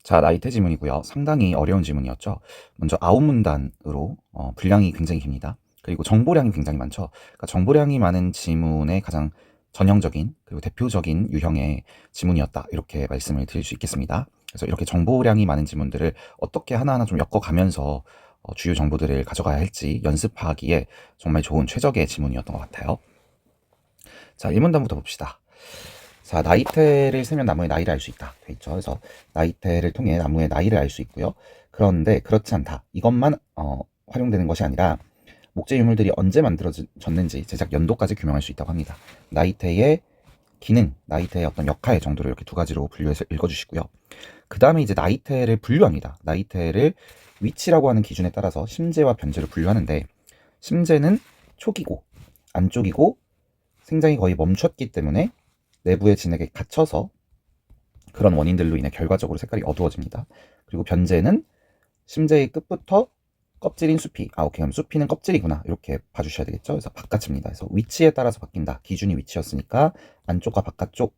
자, 나이테 지문이고요. 상당히 어려운 지문이었죠. 먼저 아홉 문단으로 분량이 굉장히 깁니다. 그리고 정보량이 굉장히 많죠. 그러니까 정보량이 많은 지문의 가장 전형적인 그리고 대표적인 유형의 지문이었다. 이렇게 말씀을 드릴 수 있겠습니다. 그래서 이렇게 정보량이 많은 지문들을 어떻게 하나하나 좀 엮어가면서 주요 정보들을 가져가야 할지 연습하기에 정말 좋은 최적의 지문이었던 것 같아요. 자, 1문단부터 봅시다. 자, 나이테를 세면 나무의 나이를 알 수 있다. 돼 있죠. 그래서 나이테를 통해 나무의 나이를 알 수 있고요. 그런데 그렇지 않다. 이것만 활용되는 것이 아니라 목재 유물들이 언제 만들어졌는지 제작 연도까지 규명할 수 있다고 합니다. 나이테의 기능, 나이테의 어떤 역할 정도를 이렇게 두 가지로 분류해서 읽어주시고요. 그 다음에 이제 나이테를 분류합니다. 나이테를 위치라고 하는 기준에 따라서 심재와 변재를 분류하는데, 심재는 초기고 안쪽이고 생장이 거의 멈췄기 때문에 내부의 진액에 갇혀서 그런 원인들로 인해 결과적으로 색깔이 어두워집니다. 그리고 변재는 심재의 끝부터 껍질인 수피. 오케이. 그럼 수피는 껍질이구나. 이렇게 봐주셔야 되겠죠. 그래서 바깥입니다. 그래서 위치에 따라서 바뀐다. 기준이 위치였으니까 안쪽과 바깥쪽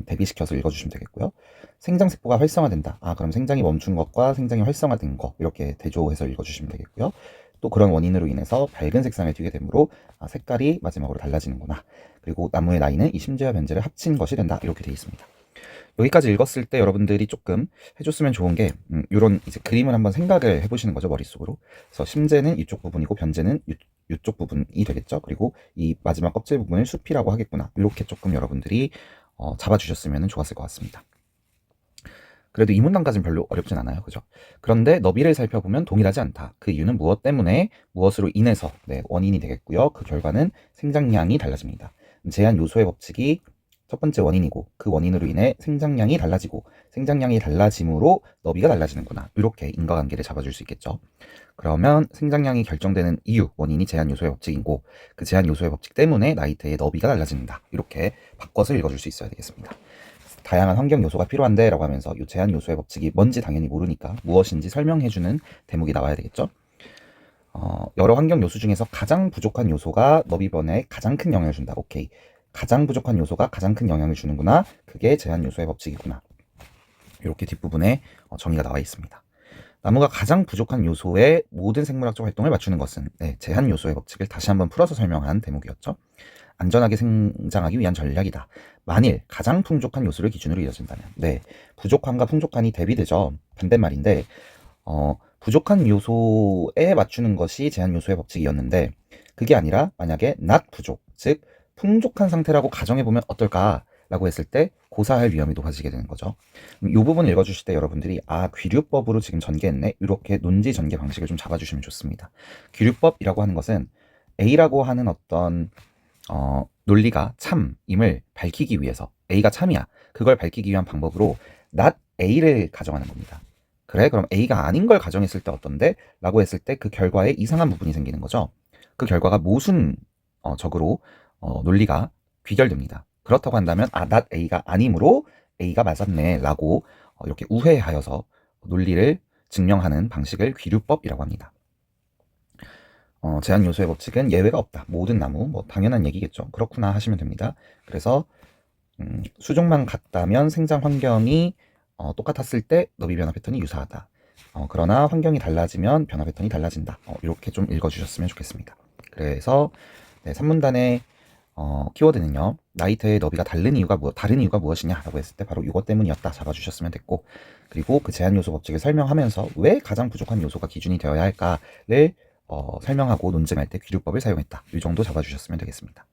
대비시켜서 읽어주시면 되겠고요. 생장세포가 활성화된다. 그럼 생장이 멈춘 것과 생장이 활성화된 것 이렇게 대조해서 읽어주시면 되겠고요. 또 그런 원인으로 인해서 밝은 색상을 띠게 되므로 색깔이 마지막으로 달라지는구나. 그리고 나무의 나이는 이 심재와 변재를 합친 것이 된다. 이렇게 되어 있습니다. 여기까지 읽었을 때 여러분들이 조금 해줬으면 좋은 게 이런 이제 그림을 한번 생각을 해보시는 거죠, 머릿속으로. 그래서 심재는 이쪽 부분이고 변재는 이쪽 부분이 되겠죠. 그리고 이 마지막 껍질 부분을 숲이라고 하겠구나. 이렇게 조금 여러분들이 잡아주셨으면 좋았을 것 같습니다. 그래도 이 문단까지는 별로 어렵진 않아요. 그죠? 그런데 너비를 살펴보면 동일하지 않다. 그 이유는 무엇 때문에, 무엇으로 인해서 원인이 되겠고요. 그 결과는 생장량이 달라집니다. 제한 요소의 법칙이 첫 번째 원인이고, 그 원인으로 인해 생장량이 달라지고, 생장량이 달라짐으로 너비가 달라지는구나. 이렇게 인과관계를 잡아줄 수 있겠죠. 그러면 생장량이 결정되는 이유, 원인이 제한 요소의 법칙이고, 그 제한 요소의 법칙 때문에 나이테의 너비가 달라진다. 이렇게 바꿔서 읽어줄 수 있어야 되겠습니다. 다양한 환경 요소가 필요한데 라고 하면서 이 제한 요소의 법칙이 뭔지 당연히 모르니까 무엇인지 설명해주는 대목이 나와야 되겠죠. 여러 환경 요소 중에서 가장 부족한 요소가 너비 변화에 가장 큰 영향을 준다. 오케이. 가장 부족한 요소가 가장 큰 영향을 주는구나. 그게 제한 요소의 법칙이구나. 이렇게 뒷부분에 정의가 나와 있습니다. 나무가 가장 부족한 요소의 모든 생물학적 활동을 맞추는 것은 제한 요소의 법칙을 다시 한번 풀어서 설명한 대목이었죠. 안전하게 생장하기 위한 전략이다. 만일 가장 풍족한 요소를 기준으로 이어진다면, 부족함과 풍족함이 대비되죠. 반대말인데, 부족한 요소에 맞추는 것이 제한 요소의 법칙이었는데, 그게 아니라 만약에 not 부족, 즉 풍족한 상태라고 가정해보면 어떨까라고 했을 때 고사할 위험이 높아지게 되는 거죠. 이 부분 읽어주실 때 여러분들이 귀류법으로 지금 전개했네, 이렇게 논지 전개 방식을 좀 잡아주시면 좋습니다. 귀류법이라고 하는 것은 A라고 하는 어떤 논리가 참임을 밝히기 위해서, A가 참이야, 그걸 밝히기 위한 방법으로 not A를 가정하는 겁니다. 그래? 그럼 A가 아닌 걸 가정했을 때 어떤데? 라고 했을 때 그 결과에 이상한 부분이 생기는 거죠. 그 결과가 모순적으로 논리가 귀결됩니다. 그렇다고 한다면 not A가 아니므로 A가 맞았네 라고 이렇게 우회하여서 논리를 증명하는 방식을 귀류법이라고 합니다. 제한 요소의 법칙은 예외가 없다. 모든 나무, 당연한 얘기겠죠. 그렇구나 하시면 됩니다. 그래서 수종만 같다면 생장 환경이 똑같았을 때 너비 변화 패턴이 유사하다. 그러나 환경이 달라지면 변화 패턴이 달라진다. 이렇게 좀 읽어주셨으면 좋겠습니다. 그래서 3문단의 키워드는요, 나이테의 너비가 다른 이유가 무엇이냐라고 했을 때 바로 이것 때문이었다 잡아주셨으면 됐고, 그리고 그 제한 요소 법칙을 설명하면서 왜 가장 부족한 요소가 기준이 되어야 할까를 설명하고 논증할 때 귀류법을 사용했다. 이 정도 잡아주셨으면 되겠습니다.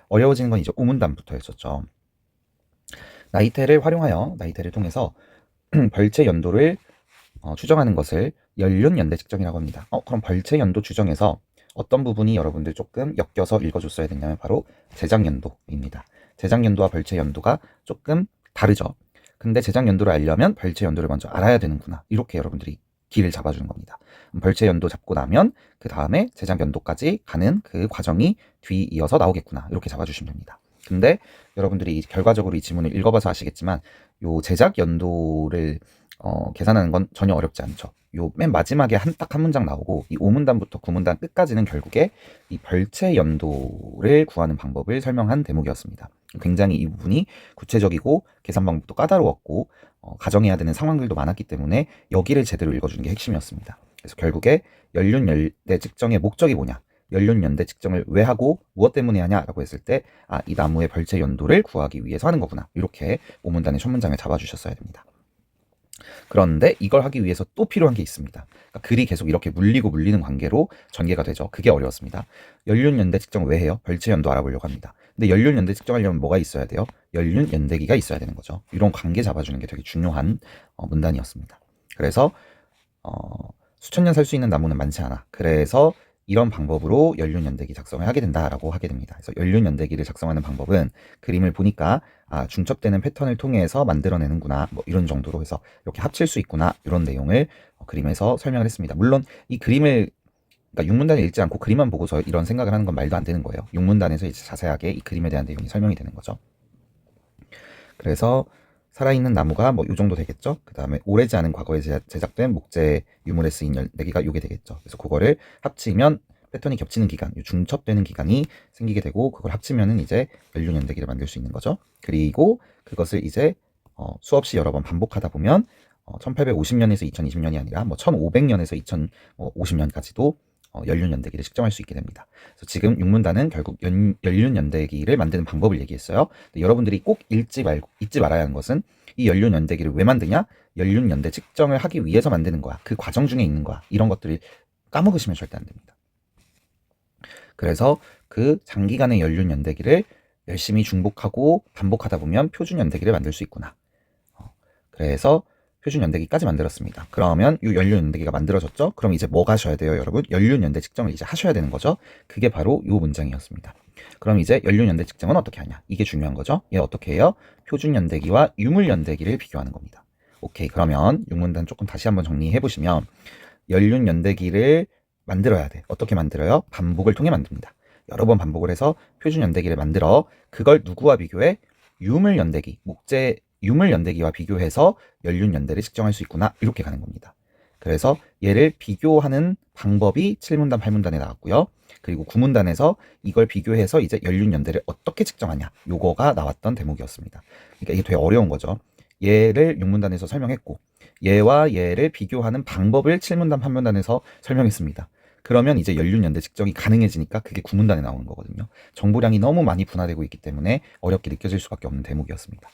어려워지는 건 이제 5문단부터였었죠. 나이테를 활용하여 나이테를 통해서 벌채 연도를 추정하는 것을 연륜 연대 측정이라고 합니다. 그럼 벌채 연도 추정에서 어떤 부분이 여러분들 조금 엮여서 읽어줬어야 되냐면 바로 제작 연도입니다. 제작 연도와 벌채 연도가 조금 다르죠. 근데 제작 연도를 알려면 벌채 연도를 먼저 알아야 되는구나. 이렇게 여러분들이 길을 잡아주는 겁니다. 벌채 연도 잡고 나면 그 다음에 제작 연도까지 가는 그 과정이 뒤이어서 나오겠구나. 이렇게 잡아주시면 됩니다. 근데 여러분들이 결과적으로 이 지문을 읽어봐서 아시겠지만 요 제작 연도를 계산하는 건 전혀 어렵지 않죠. 요 맨 마지막에 딱 한 문장 나오고 이 5문단부터 9문단 끝까지는 결국에 이 별체 연도를 구하는 방법을 설명한 대목이었습니다. 굉장히 이 부분이 구체적이고 계산 방법도 까다로웠고 가정해야 되는 상황들도 많았기 때문에 여기를 제대로 읽어주는 게 핵심이었습니다. 그래서 결국에 연륜연대 측정의 목적이 뭐냐, 연륜연대 측정을 왜 하고 무엇 때문에 하냐라고 했을 때 이 나무의 별체 연도를 구하기 위해서 하는 거구나, 이렇게 5문단의 첫 문장을 잡아주셨어야 됩니다. 그런데 이걸 하기 위해서 또 필요한 게 있습니다. 그러니까 글이 계속 이렇게 물리고 물리는 관계로 전개가 되죠. 그게 어려웠습니다. 연륜연대 측정을 왜 해요? 별체 연도 알아보려고 합니다. 근데 연륜연대 측정하려면 뭐가 있어야 돼요? 연륜연대기가 있어야 되는 거죠. 이런 관계 잡아주는 게 되게 중요한 문단이었습니다. 그래서 수천 년 살 수 있는 나무는 많지 않아. 그래서 이런 방법으로 연륜연대기 작성을 하게 된다라고 하게 됩니다. 그래서 연륜연대기를 작성하는 방법은 그림을 보니까 중첩되는 패턴을 통해서 만들어내는구나, 뭐 이런 정도로 해서 이렇게 합칠 수 있구나, 이런 내용을 그림에서 설명을 했습니다. 물론 이 그림을, 그러니까 6문단을 읽지 않고 그림만 보고서 이런 생각을 하는 건 말도 안 되는 거예요. 6문단에서 이제 자세하게 이 그림에 대한 내용이 설명이 되는 거죠. 그래서 살아있는 나무가 뭐 요 정도 되겠죠. 그 다음에 오래지 않은 과거에 제작된 목재 유물에 쓰인 14개가 요게 되겠죠. 그래서 그거를 합치면 패턴이 겹치는 기간, 중첩되는 기간이 생기게 되고, 그걸 합치면은 이제 연륜연대기를 만들 수 있는 거죠. 그리고 그것을 이제 수없이 여러 번 반복하다 보면 1850년에서 2020년이 아니라 뭐 1500년에서 2050년까지도 연륜연대기를 측정할 수 있게 됩니다. 그래서 지금 6문단은 결국 연륜연대기를 만드는 방법을 얘기했어요. 여러분들이 꼭 잊지 말아야 하는 것은 이 연륜연대기를 왜 만드냐? 연륜연대 측정을 하기 위해서 만드는 거야. 그 과정 중에 있는 거야. 이런 것들을 까먹으시면 절대 안 됩니다. 그래서 그 장기간의 연륜연대기를 열심히 중복하고 반복하다 보면 표준연대기를 만들 수 있구나. 그래서 표준연대기까지 만들었습니다. 그러면 이 연륜연대기가 만들어졌죠? 그럼 이제 뭐 하셔야 돼요, 여러분? 연륜연대 측정을 이제 하셔야 되는 거죠? 그게 바로 이 문장이었습니다. 그럼 이제 연륜연대 측정은 어떻게 하냐? 이게 중요한 거죠? 얘 어떻게 해요? 표준연대기와 유물연대기를 비교하는 겁니다. 오케이, 그러면 6문단 조금 다시 한번 정리해 보시면, 연륜연대기를 만들어야 돼. 어떻게 만들어요? 반복을 통해 만듭니다. 여러 번 반복을 해서 표준연대기를 만들어 그걸 누구와 비교해? 유물연대기, 목재 유물연대기와 비교해서 연륜연대를 측정할 수 있구나, 이렇게 가는 겁니다. 그래서 얘를 비교하는 방법이 7문단, 8문단에 나왔고요. 그리고 9문단에서 이걸 비교해서 이제 연륜연대를 어떻게 측정하냐, 요거가 나왔던 대목이었습니다. 그러니까 이게 되게 어려운 거죠. 얘를 6문단에서 설명했고, 얘와 얘를 비교하는 방법을 7문단, 8문단에서 설명했습니다. 그러면 이제 연륜연대 측정이 가능해지니까 그게 9문단에 나오는 거거든요. 정보량이 너무 많이 분화되고 있기 때문에 어렵게 느껴질 수밖에 없는 대목이었습니다.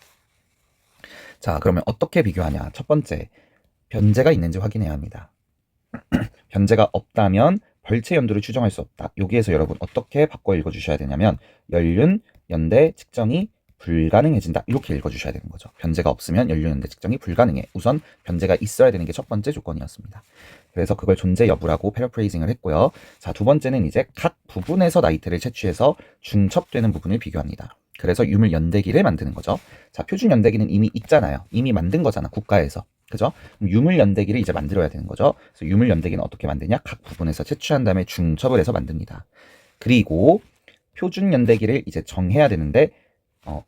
자, 그러면 어떻게 비교하냐? 첫 번째, 변제가 있는지 확인해야 합니다. 변제가 없다면 벌체 연도를 추정할 수 없다. 여기에서 여러분 어떻게 바꿔 읽어주셔야 되냐면, 연륜연대 측정이 불가능해진다, 이렇게 읽어주셔야 되는 거죠. 변제가 없으면 연륜연대 측정이 불가능해. 우선 변제가 있어야 되는 게 첫 번째 조건이었습니다. 그래서 그걸 존재 여부라고 패러프레이징을 했고요. 자, 두 번째는 이제 각 부분에서 나이트를 채취해서 중첩되는 부분을 비교합니다. 그래서 유물연대기를 만드는 거죠. 자, 표준연대기는 이미 있잖아요. 이미 만든 거잖아, 국가에서. 그죠? 유물연대기를 이제 만들어야 되는 거죠. 그래서 유물연대기는 어떻게 만드냐? 각 부분에서 채취한 다음에 중첩을 해서 만듭니다. 그리고 표준연대기를 이제 정해야 되는데,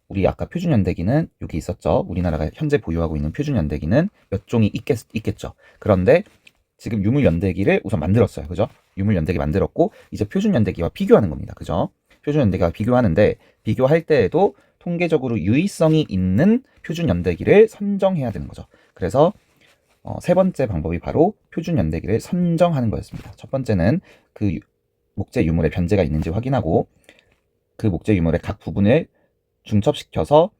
우리 아까 표준연대기는 여기 있었죠. 우리나라가 현재 보유하고 있는 표준연대기는 몇 종이 있겠죠. 그런데 지금 유물연대기를 우선 만들었어요. 그죠? 유물연대기 만들었고, 이제 표준연대기와 비교하는 겁니다. 그죠? 표준연대기와 비교하는데, 비교할 때에도 통계적으로 유의성이 있는 표준연대기를 선정해야 되는 거죠. 그래서 세 번째 방법이 바로 표준연대기를 선정하는 거였습니다. 첫 번째는 그 목재 유물에 변제가 있는지 확인하고, 그 목재 유물의 각 부분을 중첩시켜서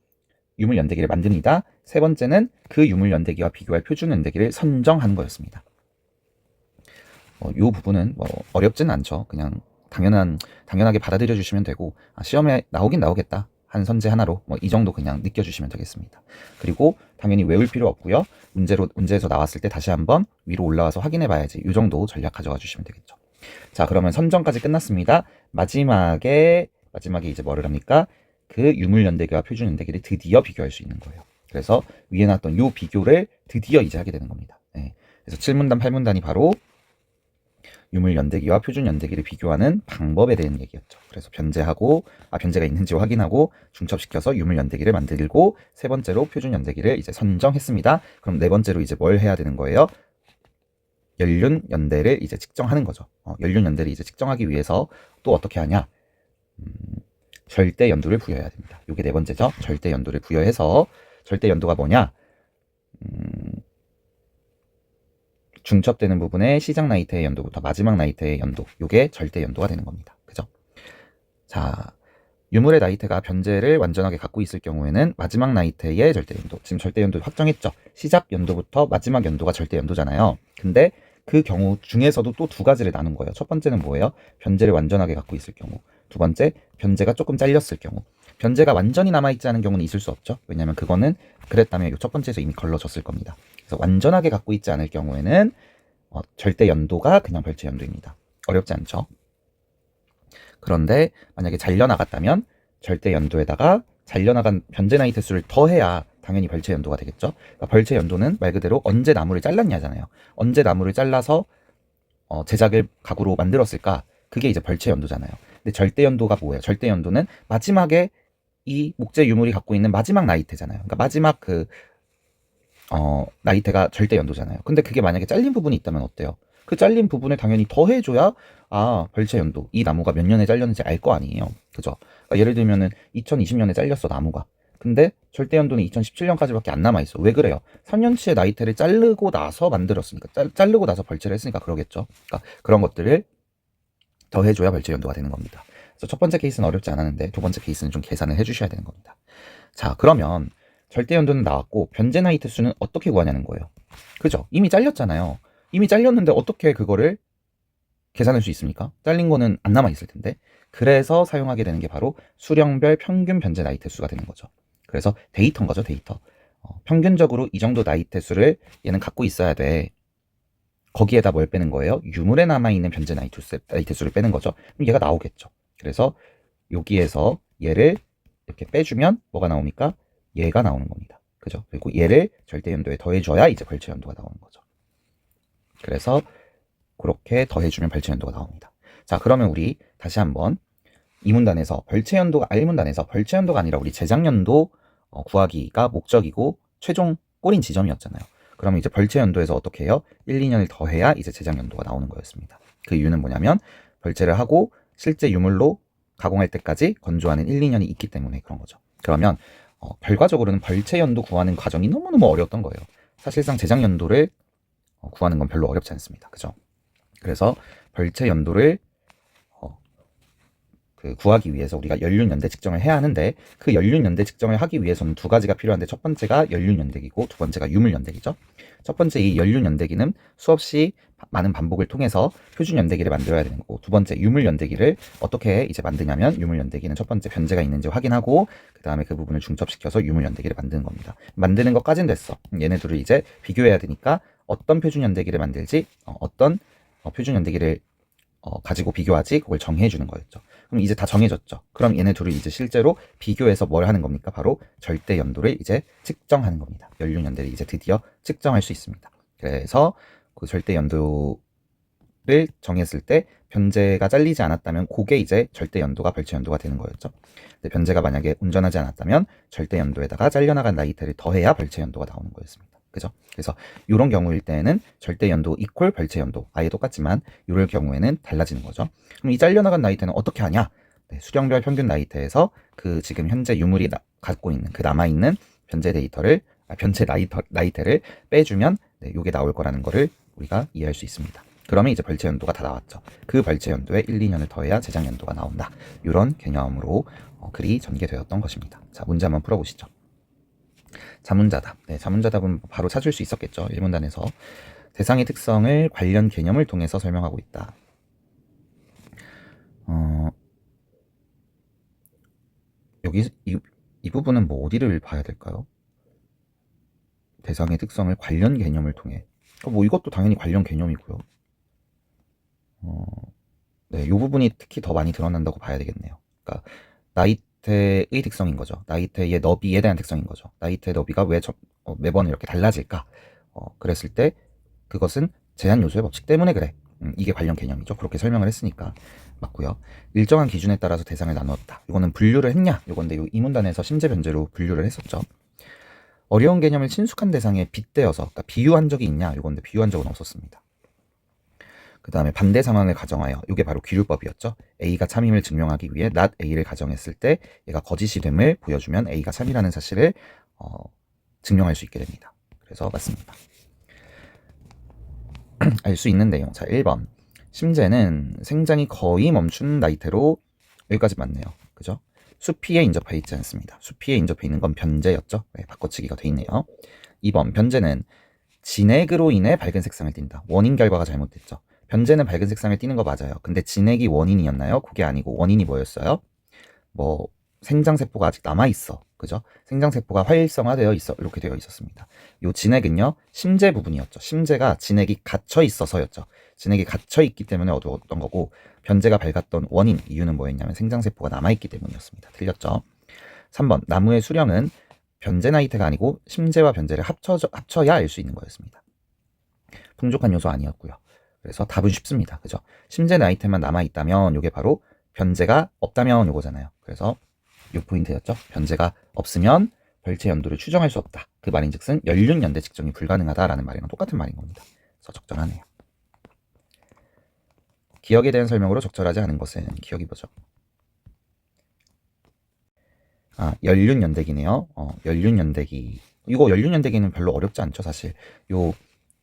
유물연대기를 만듭니다. 세 번째는 그 유물연대기와 비교할 표준연대기를 선정하는 거였습니다. 이 부분은 뭐 어렵지는 않죠. 그냥 당연하게 받아들여 주시면 되고, 시험에 나오긴 나오겠다, 한 선제 하나로 뭐 이 정도 그냥 느껴주시면 되겠습니다. 그리고 당연히 외울 필요 없고요. 문제에서 나왔을 때 다시 한번 위로 올라와서 확인해 봐야지, 이 정도 전략 가져가 주시면 되겠죠. 자, 그러면 선정까지 끝났습니다. 마지막에 이제 뭐를 합니까? 그 유물연대기와 표준연대기를 드디어 비교할 수 있는 거예요. 그래서 위에 나왔던 이 비교를 드디어 이제 하게 되는 겁니다. 네. 그래서 7문단, 8문단이 바로 유물 연대기와 표준 연대기를 비교하는 방법에 대한 얘기였죠. 그래서 변제가 있는지 확인하고 중첩시켜서 유물 연대기를 만들고, 세 번째로 표준 연대기를 이제 선정했습니다. 그럼 네 번째로 이제 뭘 해야 되는 거예요? 연륜 연대를 이제 측정하는 거죠. 연륜 연대를 이제 측정하기 위해서 또 어떻게 하냐? 절대 연도를 부여해야 됩니다. 이게 네 번째죠. 절대 연도를 부여해서, 절대 연도가 뭐냐? 중첩되는 부분의 시작 나이테의 연도부터 마지막 나이테의 연도, 이게 절대 연도가 되는 겁니다. 그죠? 자, 유물의 나이테가 변제를 완전하게 갖고 있을 경우에는 마지막 나이테의 절대 연도, 지금 절대 연도 확정했죠. 시작 연도부터 마지막 연도가 절대 연도잖아요. 근데 그 경우 중에서도 또 두 가지를 나눈 거예요. 첫 번째는 뭐예요? 변제를 완전하게 갖고 있을 경우. 두 번째, 변제가 조금 잘렸을 경우. 변제가 완전히 남아있지 않은 경우는 있을 수 없죠. 왜냐하면 그거는 그랬다면 첫 번째에서 이미 걸러졌을 겁니다. 그래서 완전하게 갖고 있지 않을 경우에는 절대 연도가 그냥 별채 연도입니다. 어렵지 않죠? 그런데 만약에 잘려나갔다면 절대 연도에다가 잘려나간 변제 나이 대수를 더해야 당연히 벌채 연도가 되겠죠. 그러니까 벌채 연도는 말 그대로 언제 나무를 잘랐냐잖아요. 언제 나무를 잘라서 제작을 가구로 만들었을까? 그게 이제 벌채 연도잖아요. 근데 절대 연도가 뭐예요? 절대 연도는 마지막에 이 목재 유물이 갖고 있는 마지막 나이테잖아요. 그러니까 마지막 나이테가 절대 연도잖아요. 근데 그게 만약에 잘린 부분이 있다면 어때요? 그 잘린 부분을 당연히 더해줘야 벌채 연도, 이 나무가 몇 년에 잘렸는지 알 거 아니에요. 그죠? 그러니까 예를 들면은 2020년에 잘렸어, 나무가. 근데 절대 연도는 2017년까지밖에 안 남아있어. 왜 그래요? 3년치의 나이테를 자르고 나서 만들었으니까, 자르고 나서 벌채를 했으니까 그러겠죠. 그러니까 그런 것들을 더해줘야 벌채 연도가 되는 겁니다. 그래서 첫 번째 케이스는 어렵지 않았는데 두 번째 케이스는 좀 계산을 해주셔야 되는 겁니다. 자, 그러면 절대 연도는 나왔고 변제 나이테 수는 어떻게 구하냐는 거예요. 그죠? 이미 잘렸잖아요. 이미 잘렸는데 어떻게 그거를 계산할 수 있습니까? 잘린 거는 안 남아있을 텐데. 그래서 사용하게 되는 게 바로 수령별 평균 변제 나이테 수가 되는 거죠. 그래서 데이터인 거죠, 데이터. 평균적으로 이 정도 나이테 수를 얘는 갖고 있어야 돼. 거기에다 뭘 빼는 거예요? 유물에 남아있는 변제 나이테 수를 빼는 거죠. 그럼 얘가 나오겠죠. 그래서 여기에서 얘를 이렇게 빼주면 뭐가 나옵니까? 얘가 나오는 겁니다. 그죠? 그리고 얘를 절대 연도에 더해줘야 이제 벌채 연도가 나오는 거죠. 그래서 그렇게 더해주면 벌채 연도가 나옵니다. 자, 그러면 우리 다시 한번 이 문단에서 벌채 연도가 R문단에서 벌채 연도가 아니라 우리 제작 연도 구하기가 목적이고 최종 꼴인 지점이었잖아요. 그러면 이제 벌채 연도에서 어떻게 해요? 1, 2년을 더해야 이제 제작 연도가 나오는 거였습니다. 그 이유는 뭐냐면 벌채를 하고 실제 유물로 가공할 때까지 건조하는 1, 2년이 있기 때문에 그런 거죠. 그러면 결과적으로는 벌채 연도 구하는 과정이 너무너무 어려웠던 거예요. 사실상 제작 연도를 구하는 건 별로 어렵지 않습니다. 그죠? 그래서 벌채 연도를 구하기 위해서 우리가 연륜 연대 측정을 해야 하는데, 그 연륜 연대 측정을 하기 위해서는 두 가지가 필요한데, 첫 번째가 연륜 연대기고 두 번째가 유물 연대기죠. 첫 번째 이 연륜 연대기는 수없이 많은 반복을 통해서 표준 연대기를 만들어야 되는 거고, 두 번째 유물 연대기를 어떻게 이제 만드냐면, 유물 연대기는 첫 번째 변제가 있는지 확인하고 그 다음에 그 부분을 중첩시켜서 유물 연대기를 만드는 겁니다. 만드는 것까진 됐어. 얘네들을 이제 비교해야 되니까 어떤 표준 연대기를 만들지, 어떤 표준 연대기를 가지고 비교하지, 그걸 정해주는 거였죠. 그럼 이제 다 정해졌죠. 그럼 얘네 둘을 이제 실제로 비교해서 뭘 하는 겁니까? 바로 절대 연도를 이제 측정하는 겁니다. 연륜 연대를 이제 드디어 측정할 수 있습니다. 그래서 그 절대 연도를 정했을 때 변제가 잘리지 않았다면 그게 이제 절대 연도가 벌채 연도가 되는 거였죠. 근데 변제가 만약에 온전하지 않았다면 절대 연도에다가 잘려나간 나이테를 더해야 벌채 연도가 나오는 거였습니다. 그죠? 그래서 이런 경우일 때는 절대 연도 이퀄 벌채 연도, 아예 똑같지만 이럴 경우에는 달라지는 거죠. 그럼 이 잘려나간 나이테는 어떻게 하냐? 네, 수령별 평균 나이테에서 그 지금 현재 유물이 갖고 있는 그 남아있는 변제 나이테를 빼주면 요게 나올 거라는 거를 우리가 이해할 수 있습니다. 그러면 이제 벌채 연도가 다 나왔죠. 그 벌채 연도에 1, 2년을 더해야 제작 연도가 나온다. 이런 개념으로 글이 전개되었던 것입니다. 자, 문제 한번 풀어보시죠. 자문자답. 네, 자문자답은 바로 찾을 수 있었겠죠. 1문단에서 대상의 특성을 관련 개념을 통해서 설명하고 있다. 여기 이 부분은 뭐 어디를 봐야 될까요? 대상의 특성을 관련 개념을 통해. 뭐 이것도 당연히 관련 개념이고요. 네, 이 부분이 특히 더 많이 드러난다고 봐야 되겠네요. 그러니까 나이테의 특성인 거죠. 나이테의 너비에 대한 특성인 거죠. 나이테의 너비가 왜 매번 이렇게 달라질까? 그랬을 때 그것은 제한 요소의 법칙 때문에 그래. 이게 관련 개념이죠. 그렇게 설명을 했으니까 맞고요. 일정한 기준에 따라서 대상을 나누었다. 이거는 분류를 했냐? 이건데 이 문단에서 심재 변제로 분류를 했었죠. 어려운 개념을 친숙한 대상에 빗대어서, 그러니까 비유한 적이 있냐? 이건데 비유한 적은 없었습니다. 그 다음에 반대 상황을 가정하여, 이게 바로 귀류법이었죠. A가 참임을 증명하기 위해 not A를 가정했을 때 얘가 거짓이 됨을 보여주면 A가 참이라는 사실을 증명할 수 있게 됩니다. 그래서 맞습니다. 알 수 있는 내용. 자, 1번. 심재는 생장이 거의 멈춘 나이테로, 여기까지 맞네요. 그죠? 수피에 인접해 있지 않습니다. 수피에 인접해 있는 건 변제였죠. 네, 바꿔치기가 돼 있네요. 2번. 변제는 진액으로 인해 밝은 색상을 띈다. 원인 결과가 잘못됐죠. 변제는 밝은 색상을 띠는 거 맞아요. 근데 진액이 원인이었나요? 그게 아니고 원인이 뭐였어요? 뭐 생장세포가 아직 남아있어. 그죠? 생장세포가 활성화되어 있어. 이렇게 되어 있었습니다. 요 진액은요, 심재 부분이었죠. 심재가 진액이 갇혀 있어서였죠. 진액이 갇혀 있기 때문에 어두웠던 거고, 변제가 밝았던 원인, 이유는 뭐였냐면 생장세포가 남아있기 때문이었습니다. 틀렸죠? 3번. 나무의 수령은 변제 나이테가 아니고 심재와 변제를 합쳐야 알 수 있는 거였습니다. 풍족한 요소 아니었고요. 그래서 답은 쉽습니다. 그죠? 심재 나이테만 남아있다면 이게 바로 변제가 없다면 요거잖아요. 그래서 요 포인트였죠. 변제가 없으면 별채 연도를 추정할 수 없다. 그 말인즉슨 연륜 연대 측정이 불가능하다라는 말이랑 똑같은 말인 겁니다. 그래서 적절하네요. 기억에 대한 설명으로 적절하지 않은 것은, 기억이 뭐죠? 연륜 연대기네요. 연륜 연대기. 이거 연륜 연대기는 별로 어렵지 않죠, 사실.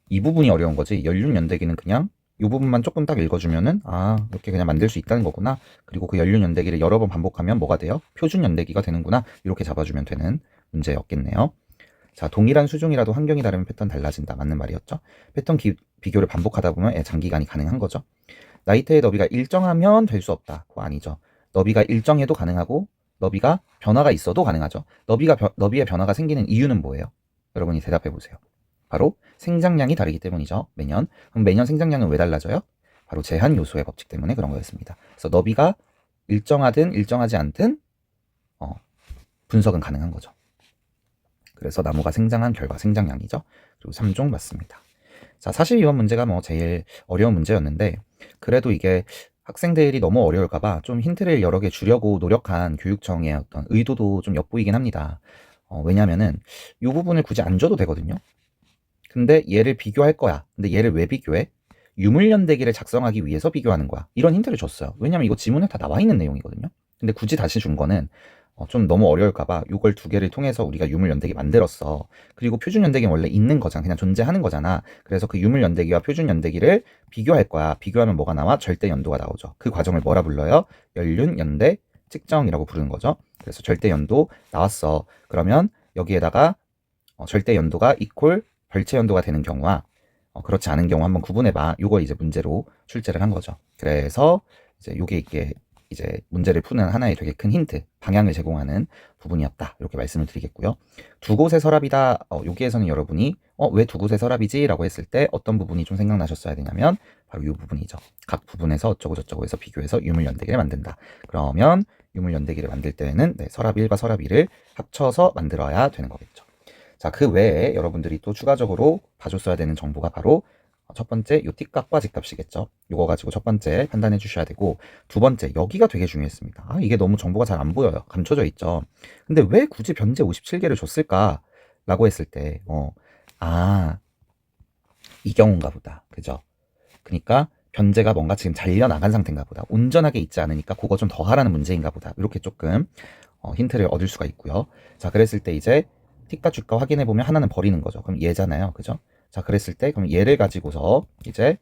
이 부분이 어려운 거지. 연륜 연대기는 그냥 이 부분만 조금 딱 읽어주면은 이렇게 그냥 만들 수 있다는 거구나. 그리고 그 연륜 연대기를 여러 번 반복하면 뭐가 돼요? 표준 연대기가 되는구나. 이렇게 잡아주면 되는 문제였겠네요. 자, 동일한 수중이라도 환경이 다르면 패턴 달라진다. 맞는 말이었죠. 패턴 비교를 반복하다 보면 장기간이 가능한 거죠. 나이테의 너비가 일정하면 될 수 없다. 그거 아니죠. 너비가 일정해도 가능하고 너비가 변화가 있어도 가능하죠. 너비의 변화가 생기는 이유는 뭐예요? 여러분이 대답해 보세요. 바로 생장량이 다르기 때문이죠. 매년. 그럼 매년 생장량은 왜 달라져요? 바로 제한 요소의 법칙 때문에 그런 거였습니다. 그래서 너비가 일정하든 일정하지 않든 분석은 가능한 거죠. 그래서 나무가 생장한 결과 생장량이죠. 그리고 3종 맞습니다. 자, 사실 이번 문제가 제일 어려운 문제였는데, 그래도 이게 학생들이 너무 어려울까봐 좀 힌트를 여러 개 주려고 노력한 교육청의 어떤 의도도 좀 엿보이긴 합니다. 왜냐면은 이 부분을 굳이 안 줘도 되거든요. 근데 얘를 비교할 거야. 근데 얘를 왜 비교해? 유물연대기를 작성하기 위해서 비교하는 거야. 이런 힌트를 줬어요. 왜냐면 이거 지문에 다 나와 있는 내용이거든요. 근데 굳이 다시 준 거는 좀 너무 어려울까봐 이걸 두 개를 통해서 우리가 유물연대기 만들었어. 그리고 표준연대기는 원래 있는 거잖아. 그냥 존재하는 거잖아. 그래서 그 유물연대기와 표준연대기를 비교할 거야. 비교하면 뭐가 나와? 절대연도가 나오죠. 그 과정을 뭐라 불러요? 연륜연대 측정이라고 부르는 거죠. 그래서 절대연도 나왔어. 그러면 여기에다가 절대연도가 이퀄 별채연도가 되는 경우와 그렇지 않은 경우 한번 구분해봐. 요거 이제 문제로 출제를 한 거죠. 그래서 이제 요게 이게 이제 문제를 푸는 하나의 되게 큰 힌트, 방향을 제공하는 부분이었다. 이렇게 말씀을 드리겠고요. 두 곳의 서랍이다. 여기에서는 여러분이 왜 두 곳의 서랍이지? 라고 했을 때 어떤 부분이 좀 생각나셨어야 되냐면 바로 이 부분이죠. 각 부분에서 어쩌고 저쩌고 해서 비교해서 유물연대기를 만든다. 그러면 유물연대기를 만들 때는 서랍 1과 서랍 2를 합쳐서 만들어야 되는 거겠죠. 자, 그 외에 여러분들이 또 추가적으로 봐줬어야 되는 정보가 바로 첫 번째 요 T값과 G값이겠죠. 요거 가지고 첫 번째 판단해 주셔야 되고, 두 번째 여기가 되게 중요했습니다. 이게 너무 정보가 잘 안 보여요. 감춰져 있죠. 근데 왜 굳이 변제 57개를 줬을까? 라고 했을 때 이 경우인가 보다. 그죠? 그러니까 변제가 뭔가 지금 잘려나간 상태인가 보다. 온전하게 있지 않으니까 그거 좀 더 하라는 문제인가 보다. 이렇게 조금 힌트를 얻을 수가 있고요. 자, 그랬을 때 이제 T과 G가 확인해 보면 하나는 버리는 거죠. 그럼 얘잖아요. 그죠? 자, 그랬을 때 그럼 얘를 가지고서 이제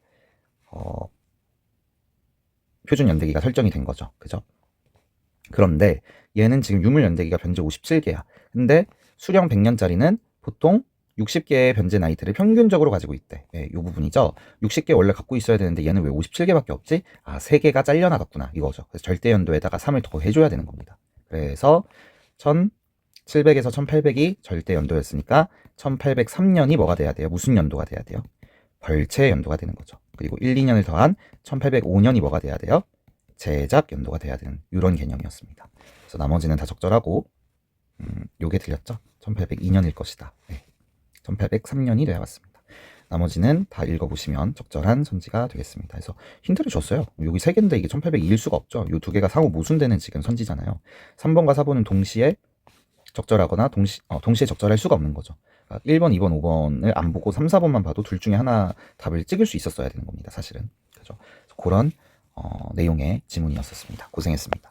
표준 연대기가 설정이 된 거죠. 그죠? 그런데 얘는 지금 유물 연대기가 변제 57개야. 근데 수령 100년짜리는 보통 60개의 변제 나이트를 평균적으로 가지고 있대. 이 부분이죠. 60개 원래 갖고 있어야 되는데 얘는 왜 57개밖에 없지? 3개가 잘려나갔구나. 이거죠. 그래서 절대 연도에다가 3을 더 해줘야 되는 겁니다. 그래서 1700에서 1800이 절대 연도였으니까 1803년이 뭐가 돼야 돼요? 무슨 연도가 돼야 돼요? 벌채 연도가 되는 거죠. 그리고 1, 2년을 더한 1805년이 뭐가 돼야 돼요? 제작 연도가 돼야 되는 이런 개념이었습니다. 그래서 나머지는 다 적절하고 요게 틀렸죠? 1802년일 것이다. 1803년이 되어봤습니다. 나머지는 다 읽어보시면 적절한 선지가 되겠습니다. 그래서 힌트를 줬어요. 여기 3개인데 이게 1802일 수가 없죠. 이 2개가 상호 모순되는 지금 선지잖아요. 3번과 4번은 동시에 적절하거나 동시에 적절할 수가 없는 거죠. 그러니까 1번, 2번, 5번을 안 보고 3, 4번만 봐도 둘 중에 하나 답을 찍을 수 있었어야 되는 겁니다. 사실은. 그죠? 그런 내용의 지문이었었습니다. 고생했습니다.